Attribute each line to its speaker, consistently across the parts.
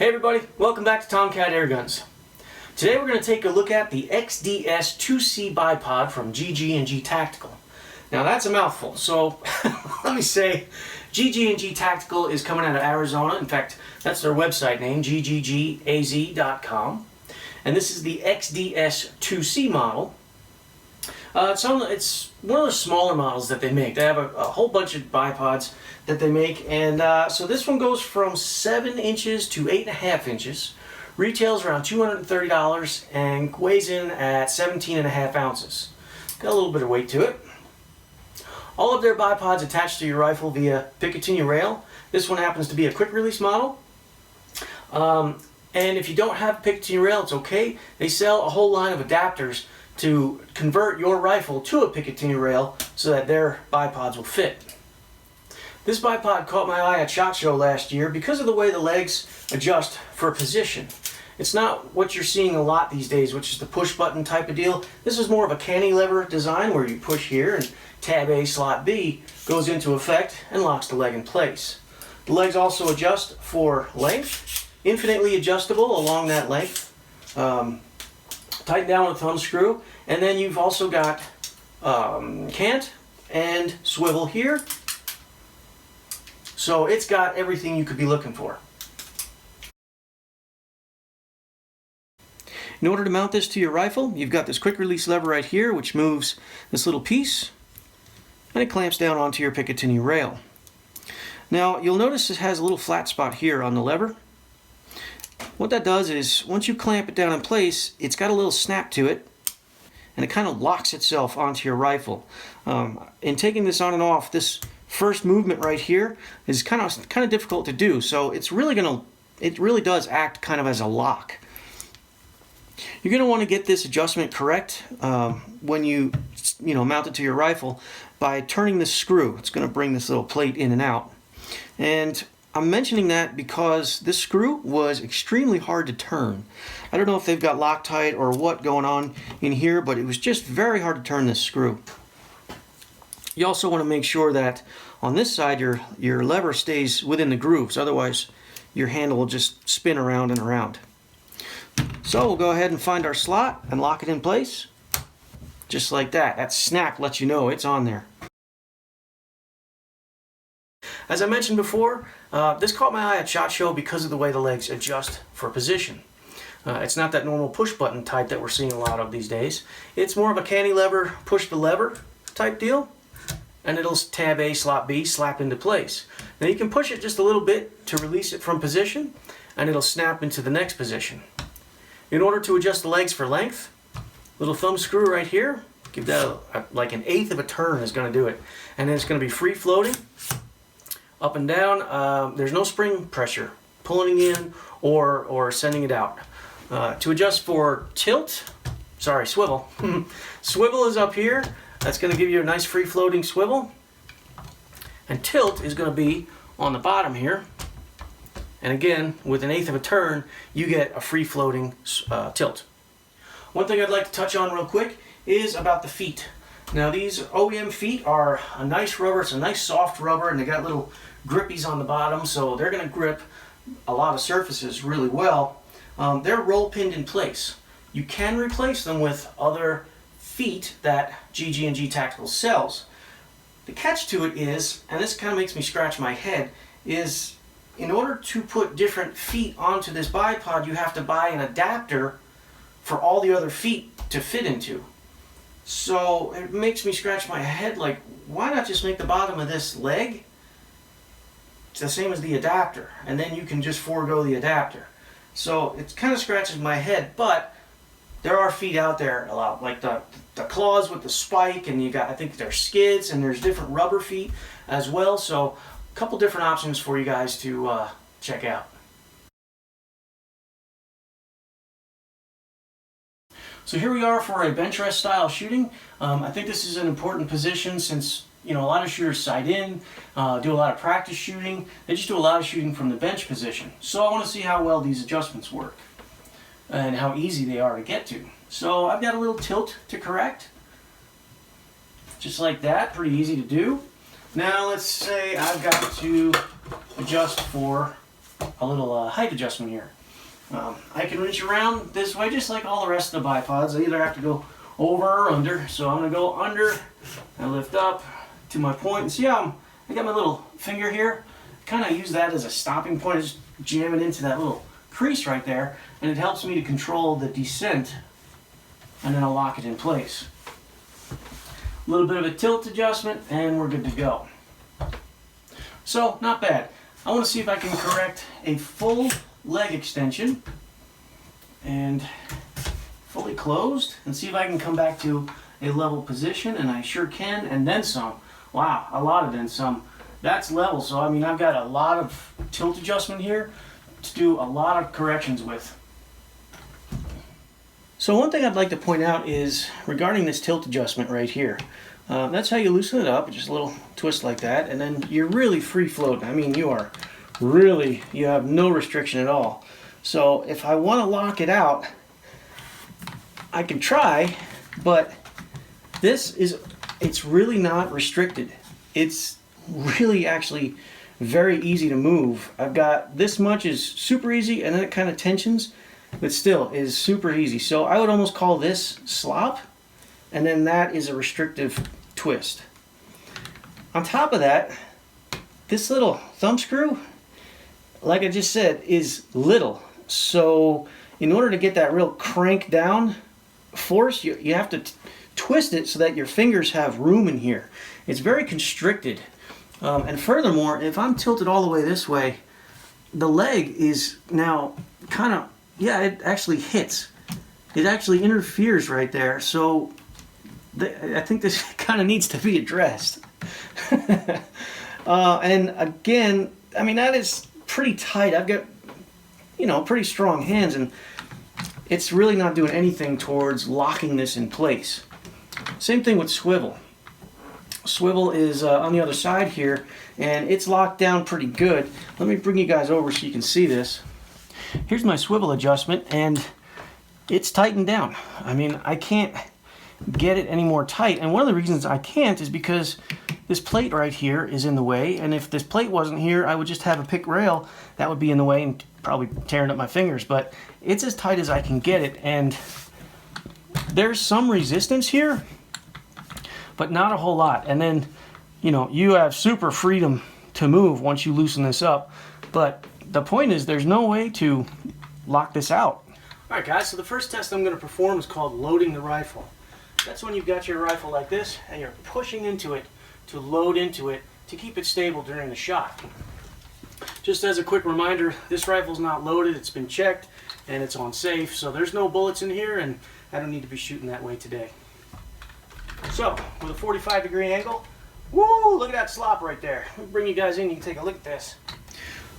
Speaker 1: Hey everybody, welcome back to Tomcat Air Guns. Today we're going to take a look at the XDS-2C bipod from GG&G Tactical. Now that's a mouthful, so let me say GG&G Tactical is coming out of Arizona. In fact, that's their website name, gggaz.com. And this is the XDS-2C model. It's one of the smaller models that they make. They have a whole bunch of bipods that they make, and so this one goes from 7 inches to 8.5 inches. Retails around $230 and weighs in at 17.5 ounces. Got a little bit of weight to it. All of their bipods attached to your rifle via Picatinny rail. This one happens to be a quick release model. And if you don't have Picatinny rail, it's okay. They sell a whole line of adapters to convert your rifle to a Picatinny rail so that their bipods will fit. This bipod caught my eye at SHOT Show last year because of the way the legs adjust for position. It's not what you're seeing a lot these days, which is the push button type of deal. This is more of a cantilever design where you push here and tab A, slot B goes into effect and locks the leg in place. The legs also adjust for length, infinitely adjustable along that length. Tighten down with a thumb screw, and then you've also got cant and swivel here, so it's got everything you could be looking for. In order to mount this to your rifle, you've got this quick release lever right here which moves this little piece and it clamps down onto your Picatinny rail. Now you'll notice it has a little flat spot here on the lever. What that does is, once you clamp it down in place, it's got a little snap to it, and it kind of locks itself onto your rifle. In taking this on and off, this first movement right here is kind of difficult to do. So it really does act kind of as a lock. You're going to want to get this adjustment correct when you mount it to your rifle by turning this screw. It's going to bring this little plate in and out. And I'm mentioning that because this screw was extremely hard to turn. I don't know if they've got Loctite or what going on in here, but it was just very hard to turn this screw. You also want to make sure that on this side your lever stays within the grooves, otherwise your handle will just spin around and around. So we'll go ahead and find our slot and lock it in place. Just like that. That snap lets you know it's on there. As I mentioned before, this caught my eye at SHOT Show because of the way the legs adjust for position. It's not that normal push button type that we're seeing a lot of these days. It's more of a cantilever, push the lever type deal, and it'll tab A, slot B, slap into place. Now you can push it just a little bit to release it from position, and it'll snap into the next position. In order to adjust the legs for length, little thumb screw right here, give that like an eighth of a turn is going to do it. And then it's going to be free floating. Up and down, there's no spring pressure pulling in or sending it out. To adjust for swivel. Swivel is up here. That's going to give you a nice free floating swivel. And tilt is going to be on the bottom here. And again, with an eighth of a turn, you get a free floating tilt. One thing I'd like to touch on real quick is about the feet. Now these OEM feet are a nice rubber. It's a nice soft rubber, and they got little grippies on the bottom, so they're going to grip a lot of surfaces really well. They're roll pinned in place. You can replace them with other feet that GG&G Tactical sells. The catch to it is, and this kind of makes me scratch my head, is in order to put different feet onto this bipod, you have to buy an adapter for all the other feet to fit into. So it makes me scratch my head, like, why not just make the bottom of this leg it's the same as the adapter, and then you can just forego the adapter. So it kind of scratches my head, but there are feet out there a lot, like the claws with the spike, and you got, I think there's skids, and there's different rubber feet as well. So a couple different options for you guys to check out. So here we are for a bench rest style shooting. I think this is an important position since a lot of shooters sight in, do a lot of practice shooting. They just do a lot of shooting from the bench position. So I want to see how well these adjustments work and how easy they are to get to. So I've got a little tilt to correct, just like that, pretty easy to do. Now let's say I've got to adjust for a little height adjustment here. I can reach around this way just like all the rest of the bipods. I either have to go over or under. So I'm going to go under and lift up to my point. And see how I got my little finger here? Kind of use that as a stopping point. I just jam it into that little crease right there, and it helps me to control the descent, and then I'll lock it in place. A little bit of a tilt adjustment and we're good to go. So not bad. I want to see if I can correct a full leg extension and fully closed and see if I can come back to a level position, and I sure can, and then some. Wow, a lot of then some. That's level, so I mean I've got a lot of tilt adjustment here to do a lot of corrections with. So one thing I'd like to point out is regarding this tilt adjustment right here. That's how you loosen it up, just a little twist like that, and then you're really free floating. I mean, you have no restriction at all. So if I want to lock it out, I can try, but it's really not restricted. It's really actually very easy to move. I've got this much is super easy, and then it kind of tensions, but still is super easy. So I would almost call this slop, and then that is a restrictive twist. On top of that, this little thumb screw, like I just said, is little. So in order to get that real crank down force, you have to twist it so that your fingers have room in here. It's very constricted. And furthermore, if I'm tilted all the way this way, the leg is now kind of, yeah, it actually hits. It actually interferes right there. So I think this kind of needs to be addressed. And again, I mean, that is pretty tight. I've got, pretty strong hands, and it's really not doing anything towards locking this in place. Same thing with swivel. Swivel is on the other side here, and it's locked down pretty good. Let me bring you guys over so you can see this. Here's my swivel adjustment, and it's tightened down. I mean, I can't get it any more tight, and one of the reasons I can't is because this plate right here is in the way, and if this plate wasn't here, I would just have a pick rail that would be in the way and probably tearing up my fingers, but it's as tight as I can get it, and there's some resistance here, but not a whole lot. And then, you have super freedom to move once you loosen this up, but the point is there's no way to lock this out. All right, guys, so the first test I'm going to perform is called loading the rifle. That's when you've got your rifle like this and you're pushing into it to load into it to keep it stable during the shot. Just as a quick reminder, this rifle's not loaded, it's been checked, and it's on safe, so there's no bullets in here, and I don't need to be shooting that way today. So, with a 45-degree angle, woo, look at that slop right there. Let me bring you guys in, you can take a look at this.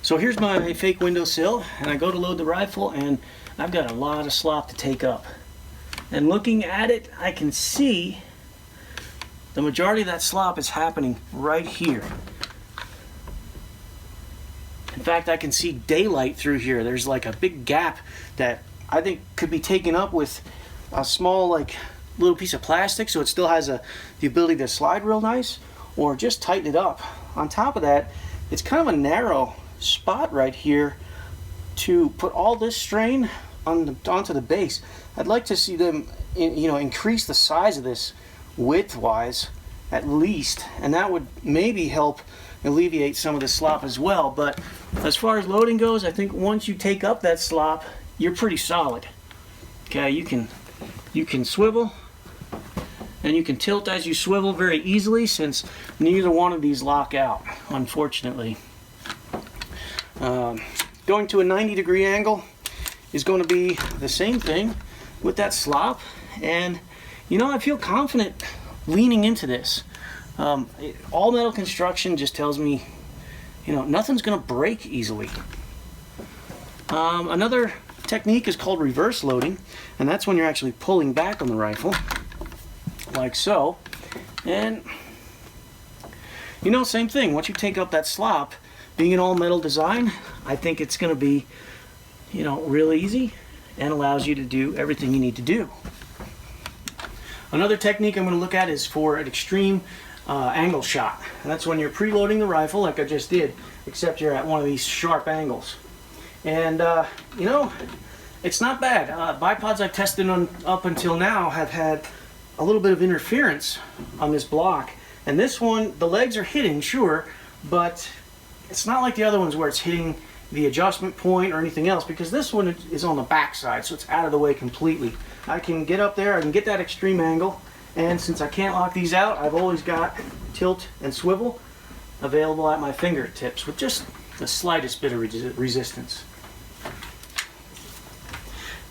Speaker 1: So here's my fake windowsill, and I go to load the rifle, and I've got a lot of slop to take up. And looking at it, I can see the majority of that slop is happening right here. In fact, I can see daylight through here. There's like a big gap that I think could be taken up with a small little piece of plastic so it still has the ability to slide real nice, or just tighten it up. On top of that, it's kind of a narrow spot right here to put all this strain onto the base. I'd like to see them increase the size of this width-wise at least, and that would maybe help alleviate some of the slop as well. But as far as loading goes, I think once you take up that slop, you're pretty solid. Okay, you can swivel and you can tilt as you swivel very easily, since neither one of these lock out, unfortunately. Going to a 90-degree angle is going to be the same thing with that slop, and I feel confident leaning into this. All metal construction just tells me nothing's going to break easily. Another technique is called reverse loading, and that's when you're actually pulling back on the rifle like so, and same thing. Once you take up that slop, being an all metal design, I think it's going to be real easy and allows you to do everything you need to do. Another technique I'm going to look at is for an extreme angle shot, and that's when you're preloading the rifle like I just did, except you're at one of these sharp angles. And you know, it's not bad. Bipods I've tested on up until now have had a little bit of interference on this block, and this one, the legs are hitting, sure, but it's not like the other ones where it's hitting the adjustment point or anything else, because this one is on the back side, so it's out of the way completely. I can get up there, I can get that extreme angle, and since I can't lock these out, I've always got tilt and swivel available at my fingertips with just the slightest bit of resistance.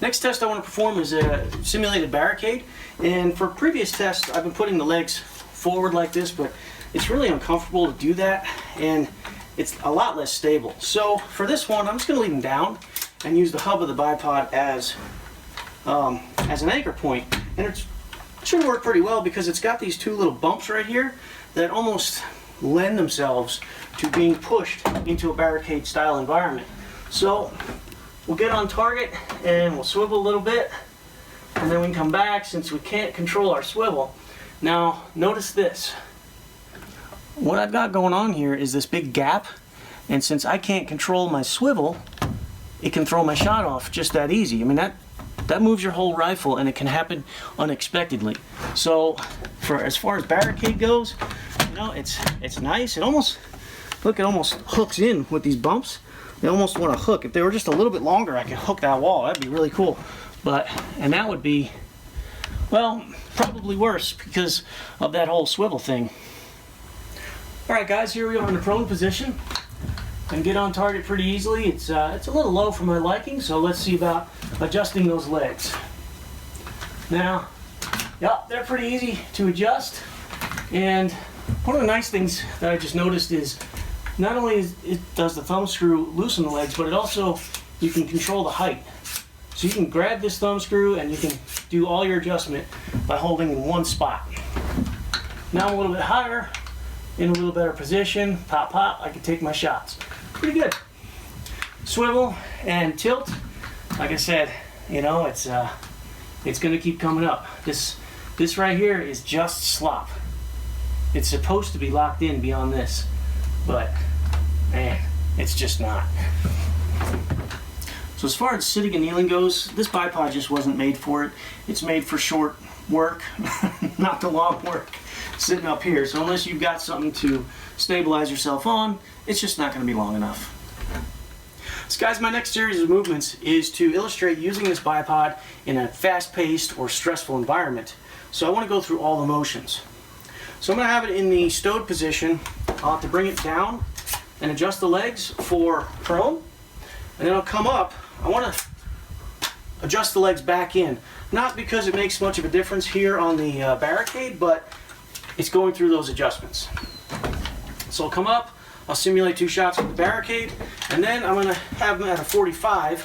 Speaker 1: Next test I want to perform is a simulated barricade, and for previous tests I've been putting the legs forward like this, but it's really uncomfortable to do that and it's a lot less stable. So for this one I'm just going to leave them down and use the hub of the bipod as an anchor point, and it should work pretty well because it's got these two little bumps right here that almost lend themselves to being pushed into a barricade style environment. So we'll get on target and we'll swivel a little bit, and then we can come back since we can't control our swivel. Now notice this. What I've got going on here is this big gap, and since I can't control my swivel, it can throw my shot off just that easy. I mean, that moves your whole rifle, and it can happen unexpectedly. So for as far as barricade goes, you know, it's nice. It almost hooks in with these bumps. They almost want to hook. If they were just a little bit longer, I could hook that wall. That'd be really cool. And that would be, well, probably worse because of that whole swivel thing. All right, guys, here we are in the prone position. And get on target pretty easily. It's a little low for my liking, so let's see about adjusting those legs. Now, yep, they're pretty easy to adjust. And one of the nice things that I just noticed is not only does the thumb screw loosen the legs, but it also, you can control the height. So you can grab this thumb screw and you can do all your adjustment by holding in one spot. Now I'm a little bit higher, in a little better position, pop, pop, I can take my shots. Pretty good. Swivel and tilt, like I said, you know, it's gonna keep coming up. This right here is just slop. It's supposed to be locked in beyond this, but man, it's just not. So as far as sitting and kneeling goes, this bipod just wasn't made for it. It's made for short work, not the long work sitting up here. So unless you've got something to stabilize yourself on, it's just not going to be long enough. So guys, my next series of movements is to illustrate using this bipod in a fast-paced or stressful environment. So I want to go through all the motions. So I'm going to have it in the stowed position. I'll have to bring it down and adjust the legs for prone, and then I'll come up. I want to adjust the legs back in, not because it makes much of a difference here on the barricade, but it's going through those adjustments. So I'll come up, I'll simulate 2 shots with the barricade, and then I'm going to have them at a 45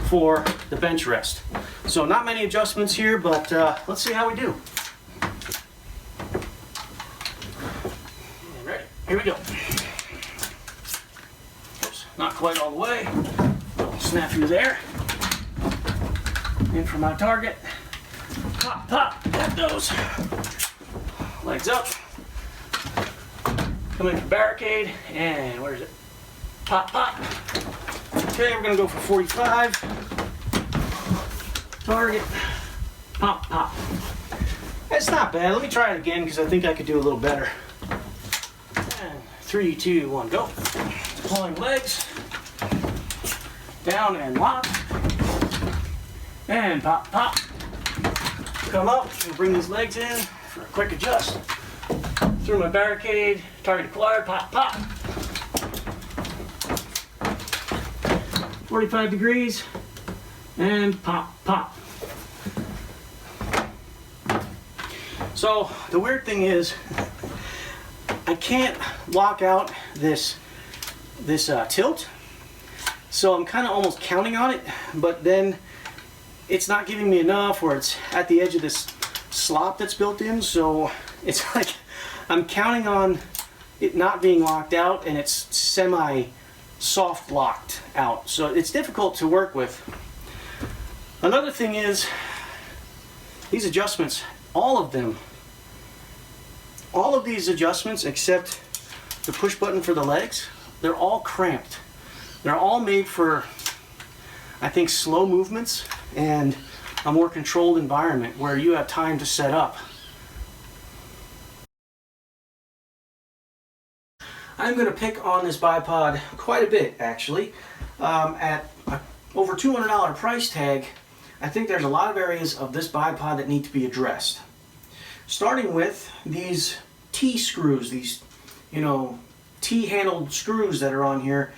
Speaker 1: for the bench rest. So not many adjustments here, but let's see how we do. Ready? Here we go. Oops, not quite all the way. Snap through there. In for my target. Pop, pop, got those. Legs up. Come in for barricade, and where is it? Pop, pop. Okay, we're gonna go for 45. Target. Pop, pop. That's not bad. Let me try it again because I think I could do a little better. And 3, 2, 1, go. Deploying legs. Down and lock. And pop, pop. Come up, we'll bring these legs in for a quick adjust. Through my barricade, target acquired, pop, pop. 45 degrees, and pop, pop. So the weird thing is, I can't lock out this tilt. So I'm kind of almost counting on it, but then it's not giving me enough, or it's at the edge of this slop that's built in. So it's like I'm counting on it not being locked out, and it's semi-soft locked out. So it's difficult to work with. Another thing is these adjustments, all of these adjustments except the push button for the legs, they're all cramped. They're all made for I think slow movements and a more controlled environment where you have time to set up. I'm going to pick on this bipod quite a bit, actually. At over $200 price tag, I think there's a lot of areas of this bipod that need to be addressed. Starting with these T-screws, these, T-handled screws that are on here.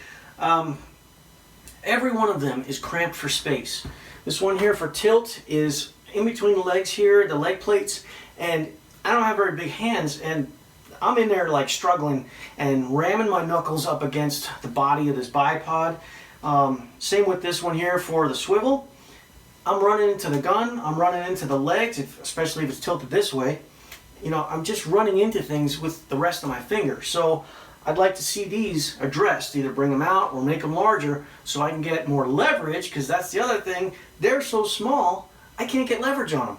Speaker 1: Every one of them is cramped for space. This one here for tilt is in between the legs here, the leg plates, and I don't have very big hands, and I'm in there like struggling and ramming my knuckles up against the body of this bipod. Same with this one here for the swivel. I'm running into the gun, I'm running into the legs, especially if it's tilted this way. I'm just running into things with the rest of my fingers. So I'd like to see these addressed, either bring them out or make them larger so I can get more leverage, because that's the other thing. They're so small, I can't get leverage on them.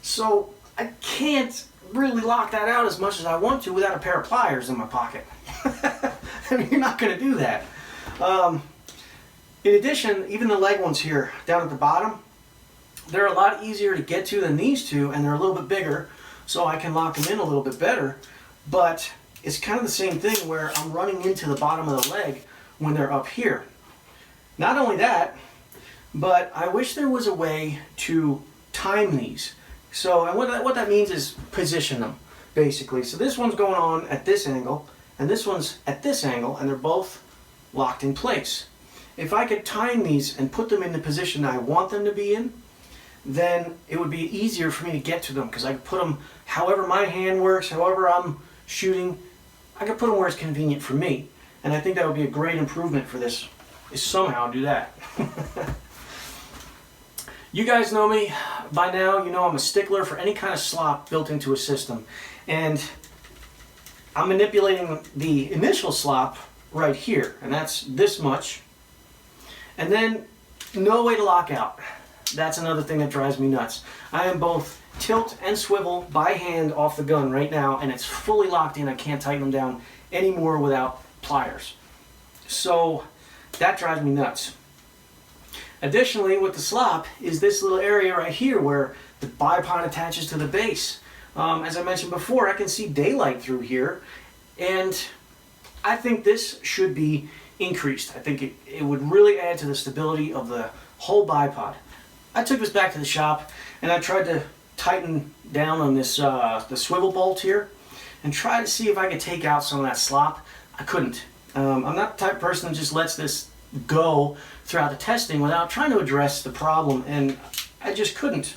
Speaker 1: So I can't really lock that out as much as I want to without a pair of pliers in my pocket. You're not going to do that. In addition, even the leg ones here down at the bottom, they're a lot easier to get to than these two, and they're a little bit bigger, so I can lock them in a little bit better. But it's kind of the same thing where I'm running into the bottom of the leg when they're up here. Not only that, but I wish there was a way to time these. So, and what that means is position them, basically. So this one's going on at this angle, and this one's at this angle, and they're both locked in place. If I could time these and put them in the position I want them to be in, then it would be easier for me to get to them, because I could put them however my hand works, however I'm shooting. I could put them where it's convenient for me, and I think that would be a great improvement for this, is somehow do that. You guys know me by now. You know I'm a stickler for any kind of slop built into a system, and I'm manipulating the initial slop right here, and that's this much, and then no way to lock out. That's another thing that drives me nuts. I am both tilt and swivel by hand off the gun right now, and it's fully locked in. I can't tighten them down anymore without pliers. So that drives me nuts. Additionally, with the slop is this little area right here where the bipod attaches to the base. As I mentioned before, I can see daylight through here, and I think this should be increased. I think it would really add to the stability of the whole bipod. I took this back to the shop, and I tried to tighten down on this the swivel bolt here and try to see if I could take out some of that slop. I couldn't. I'm not the type of person that just lets this go throughout the testing without trying to address the problem, and I just couldn't.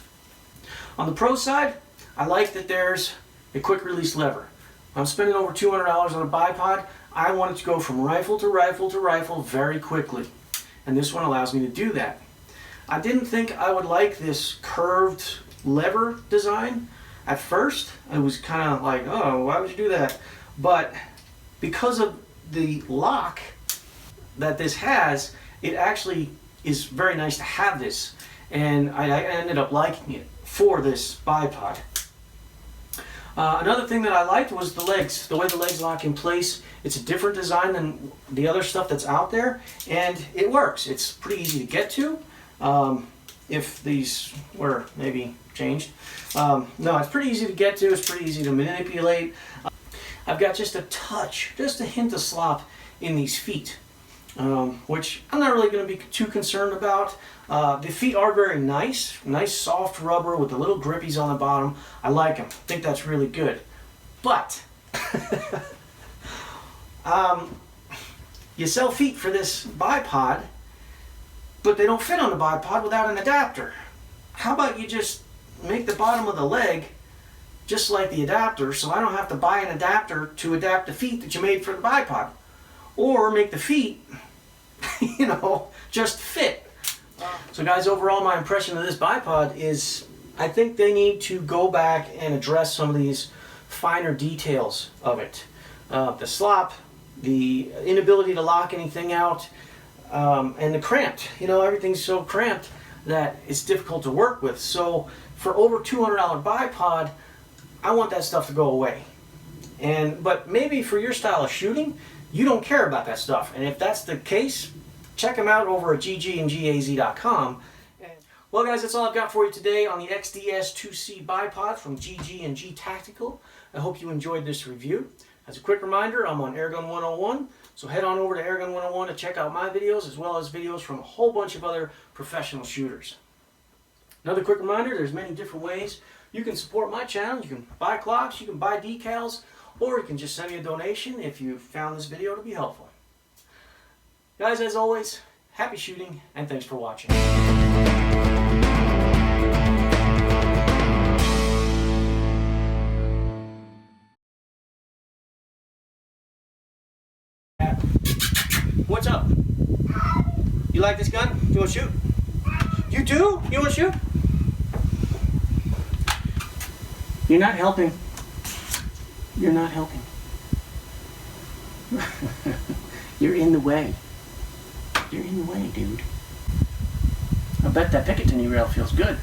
Speaker 1: On the pro side, I like that there's a quick release lever. I'm spending over $200 on a bipod. I want it to go from rifle to rifle to rifle very quickly, and this one allows me to do that. I didn't think I would like this curved lever design at first. I was kind of like, oh, why would you do that? But because of the lock that this has, it actually is very nice to have this, and I ended up liking it for this bipod. Another thing that I liked was the legs, the way the legs lock in place. It's a different design than the other stuff that's out there, and it works. It's pretty easy to get to. If these were maybe changed. No, it's pretty easy to get to, it's pretty easy to manipulate. I've got just a touch, just a hint of slop in these feet, which I'm not really going to be too concerned about. The feet are very nice soft rubber with the little grippies on the bottom. I like them, I think that's really good. But, you sell feet for this bipod, but they don't fit on the bipod without an adapter. How about you just make the bottom of the leg just like the adapter, so I don't have to buy an adapter to adapt the feet that you made for the bipod? Or make the feet, just fit. So guys, overall my impression of this bipod is I think they need to go back and address some of these finer details of it. The slop, the inability to lock anything out, and the cramped. Everything's so cramped that it's difficult to work with. So for over $200 bipod, I want that stuff to go away. But maybe for your style of shooting, you don't care about that stuff. And if that's the case, check them out over at GG&GAZ.com. Well guys, that's all I've got for you today on the XDS2C bipod from GG&G Tactical. I hope you enjoyed this review. As a quick reminder, I'm on Airgun 101, so head on over to Airgun 101 to check out my videos as well as videos from a whole bunch of other professional shooters. Another quick reminder, there's many different ways you can support my channel. You can buy clocks, you can buy decals, or you can just send me a donation if you found this video to be helpful. Guys, as always, happy shooting and thanks for watching. What's up? You like this gun? You want to shoot? You do? You want to shoot? You're not helping. You're not helping. You're in the way. You're in the way, dude. I bet that Picatinny rail feels good.